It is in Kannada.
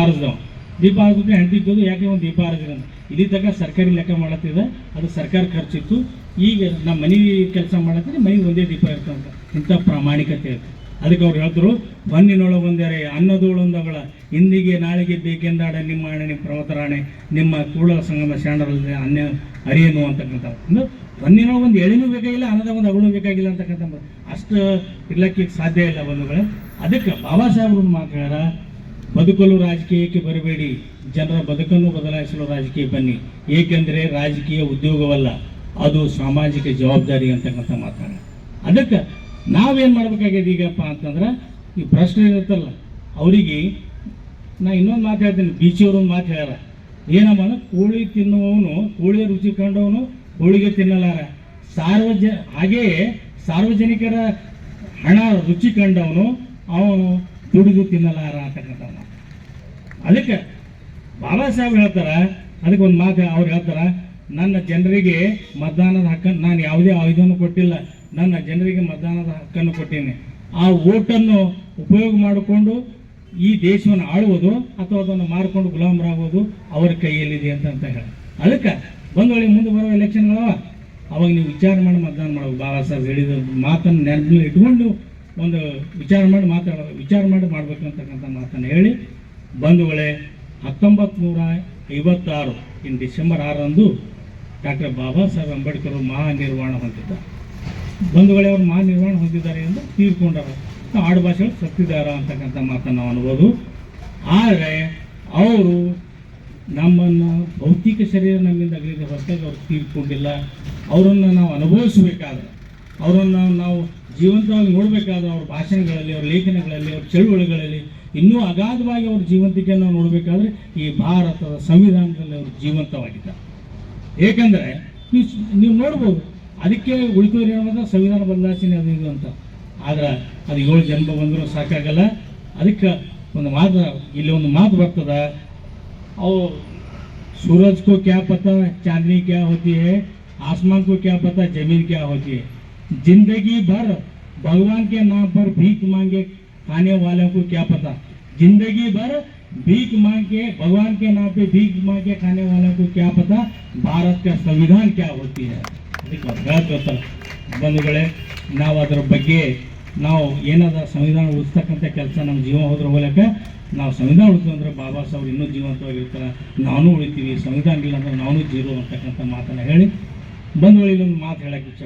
ಆರಿಸಿದವ ದೀಪ ಆರಿಸಿದ್ರೆ ಹೆಂಡತಿದ್ದು ಯಾಕೆ ಒಂದು ದೀಪ ಆರಿಸಿದ್ರೆ ಇಲ್ಲಿ ತನಕ ಸರ್ಕಾರಿ ಲೆಕ್ಕ ಮಾಡತ್ತಿದೆ, ಅದು ಸರ್ಕಾರ ಖರ್ಚಿತ್ತು. ಈಗ ನಮ್ಮ ಮನೆ ಕೆಲಸ ಮಾಡತ್ತೀರಿ, ಮನೆಗೆ ಒಂದೇ ದೀಪ ಇರ್ತಂತ. ಇಂಥ ಪ್ರಾಮಾಣಿಕತೆ ಇರುತ್ತೆ. ಅದಕ್ಕೆ ಅವ್ರು ಹೇಳಿದ್ರು, ಹೊನ್ನಿನೊಳಗೊಂದರೆ ಅನ್ನದೋಳೊಂದಗಳ ಇಂದಿಗೆ ನಾಳೆಗೆ ಬೇಕೆಂದಾಡ ನಿಮ್ಮ ಆಣೆ ನಿಮ್ಮ ಪರ್ವತರಾಣೆ ನಿಮ್ಮ ಕೂಡಲ ಸಂಗಮ ಶಾಂಡರಲ್ಲಿ ಅನ್ಯ ಅರಿಯನು ಅಂತಕ್ಕಂಥ. ಅಂದ್ರೆ ಹೊನ್ನಿನೊಳಗೆ ಒಂದು ಎಳೆನೂ ಬೇಕಾಗಿಲ್ಲ, ಅನ್ನದ ಒಂದು ಅಗಳು ಬೇಕಾಗಿಲ್ಲ ಅಂತಕ್ಕಂಥ ಅಷ್ಟು ಇರ್ಲಿಕ್ಕೆ ಸಾಧ್ಯ ಇಲ್ಲ ಬಂಧುಗಳೇ. ಅದಕ್ಕೆ ಬಾಬಾ ಸಾಹೇಬ್ರ ಮಾತು ಹೇಳ್ಯಾರ, ಬದುಕಲು ರಾಜಕೀಯಕ್ಕೆ ಬರಬೇಡಿ, ಜನರ ಬದುಕನ್ನು ಬದಲಾಯಿಸಲು ರಾಜಕೀಯ ಬನ್ನಿ, ಏಕೆಂದರೆ ರಾಜಕೀಯ ಉದ್ಯೋಗವಲ್ಲ, ಅದು ಸಾಮಾಜಿಕ ಜವಾಬ್ದಾರಿ ಅಂತಕ್ಕಂಥ ಮಾತಾಡ. ಅದಕ್ಕೆ ನಾವೇನು ಮಾಡ್ಬೇಕಾಗ್ಯದ ಈಗಪ್ಪ ಅಂತಂದ್ರೆ, ಈ ಭ್ರಷ್ಟರು ಇರುತ್ತಲ್ಲ ಅವರಿಗೆ ನಾ ಇನ್ನೊಂದು ಮಾತು ಹೇಳ್ತೀನಿ. ಬೀಚಿಯವ್ರೊಂದು ಮಾತು ಹೇಳ್ಯಾರ, ಏನಮ್ಮ, ಕೋಳಿ ತಿನ್ನುವವನು ಕೋಳಿಯ ರುಚಿ ಕಂಡವನು ಹೋಳಿಗೆ ತಿನ್ನಲಾರ, ಹಾಗೆಯೇ ಸಾರ್ವಜನಿಕರ ಹಣ ರುಚಿ ಕಂಡವನು ಅವನು ದುಡಿದು ತಿನ್ನಲಾರ ಅಂತಕ್ಕಂಥ ಮಾತು. ಅದಕ್ಕೆ ಬಾಬಾ ಸಾಹೇಬ್ ಹೇಳ್ತಾರ, ಅದಕ್ಕೆ ಒಂದು ಮಾತು ಅವ್ರು ಹೇಳ್ತಾರ, ನನ್ನ ಜನರಿಗೆ ಮತದಾನದ ಹಕ್ಕನ್ನು ನಾನು ಯಾವುದೇ ಆಯುಧವನ್ನು ಕೊಟ್ಟಿಲ್ಲ, ನನ್ನ ಜನರಿಗೆ ಮತದಾನದ ಹಕ್ಕನ್ನು ಕೊಟ್ಟೇನೆ. ಆ ಓಟನ್ನು ಉಪಯೋಗ ಮಾಡಿಕೊಂಡು ಈ ದೇಶವನ್ನು ಆಳುವುದು ಅಥವಾ ಅದನ್ನು ಮಾರಿಕೊಂಡು ಗುಲಾಮರಾಗೋದು ಅವರ ಕೈಯಲ್ಲಿದೆ ಅಂತ ಹೇಳಿ. ಅದಕ್ಕೆ ಬಂದೊಳಗೆ ಮುಂದೆ ಬರೋ ಎಲೆಕ್ಷನ್ಗಳವ, ಅವಾಗ ನೀವು ವಿಚಾರ ಮಾಡಿ ಮತದಾನ ಮಾಡಬೇಕು. ಬಾಬಾ ಸಾಹೇಬ್ ಹೇಳಿದ ಮಾತನ್ನು ನೆನಪಿನಲ್ಲಿ ಇಟ್ಕೊಂಡು ಒಂದು ವಿಚಾರ ಮಾಡಿ ಮಾಡಬೇಕು ಅಂತಕ್ಕಂಥ ಮಾತನ್ನು ಹೇಳಿ, ಬಂಧುಗಳೇ, 1956 ಡಿಸೆಂಬರ್ 6ರಂದು ಡಾಕ್ಟರ್ ಬಾಬಾ ಸಾಹೇಬ್ ಅಂಬೇಡ್ಕರ್ ಮಹಾನಿರ್ವಾಣ ಹೊಂದಿದ್ದಾರೆ. ಬಂಧುಗಳೇ, ಅವರು ಮಹಾನಿರ್ವಾಣ ಹೊಂದಿದ್ದಾರೆ ಎಂದು ತೀರ್ಕೊಂಡಾರ, ಆಡು ಭಾಷೆಗಳು ಸತ್ತಿದಾರ ಅಂತಕ್ಕಂಥ ಮಾತನ್ನು ನಾವು ಅನ್ಬೋದು. ಆದರೆ ಅವರು ನಮ್ಮನ್ನು ಭೌತಿಕ ಶರೀರ ನಮ್ಮಿಂದ ಅಗಲಿದ ಹೊರತಾಗಿ ಅವ್ರು ತೀರ್ಕೊಂಡಿಲ್ಲ. ಅವರನ್ನು ನಾವು ಅನುಭವಿಸಬೇಕಾದ್ರೆ, ಅವರನ್ನು ನಾವು ಜೀವಂತವಾಗಿ ನೋಡಬೇಕಾದ್ರೆ, ಅವ್ರ ಭಾಷಣಗಳಲ್ಲಿ, ಅವ್ರ ಲೇಖನಗಳಲ್ಲಿ, ಅವ್ರ ಚಳುವಳಿಗಳಲ್ಲಿ ಇನ್ನೂ ಅಗಾಧವಾಗಿ ಅವ್ರ ಜೀವಂತಿಕೆಯನ್ನು ನಾವು ನೋಡಬೇಕಾದ್ರೆ ಈ ಭಾರತದ ಸಂವಿಧಾನದಲ್ಲಿ ಅವರು ಜೀವಂತವಾಗಿದ್ದಾರೆ. ಏಕೆಂದರೆ ನೀವು ನೋಡ್ಬೋದು, ಅದಕ್ಕೆ ಉಳಿದವರು ಏನಂದ್ರೆ ಸಂವಿಧಾನ ಬದಲಾಯಿಸಿನೇ ಅದು ಇದು ಅಂತ. ಆದ್ರೆ ಅದು 7 ಜನ್ಮ ಬಂದರೂ ಸಾಕಾಗಲ್ಲ. ಅದಕ್ಕೆ ಒಂದು ಮಾತು, ಇಲ್ಲಿ ಒಂದು ಮಾತು ಬರ್ತದ, और सूरज को क्या पता चांदनी क्या होती है, आसमान को क्या पता जमीन क्या होती है, जिंदगी भर भगवान के नाम पर भीख मांगे खाने वालों को क्या पता, जिंदगी भर भीख मांग के भगवान के नाम पे भीख मांग के खाने वालों को क्या पता भारत का संविधान क्या होती है. ಬಂಧುಗಳೇ, ನಾವು ಅದರ ಬಗ್ಗೆ ನಾವು ಏನಾದ ಸಂವಿಧಾನ ಉಳಿಸ್ತಕ್ಕಂಥ ಕೆಲಸ ನಮ್ಮ ಜೀವ ಹೋದ್ರ ಮೂಲಕ ನಾವು ಸಂವಿಧಾನ ಉಳಿಸ್ತಂದ್ರೆ ಬಾಬಾ ಸಾಹೇಬ್ ಇನ್ನೂ ಜೀವಂತವಾಗಿರ್ತಾರೆ, ನಾವು ಉಳಿತೀವಿ. ಸಂವಿಧಾನ ಇಲ್ಲ ಅಂದ್ರೆ ನಾವು ಜೀರೋ ಅಂತಕ್ಕಂಥ ಮಾತನ್ನು ಹೇಳಿ ಬಂಧುಗಳಿಗೆ ಒಂದು ಮಾತು ಹೇಳಕ್ಕೆ ಇಚ್ಛೆ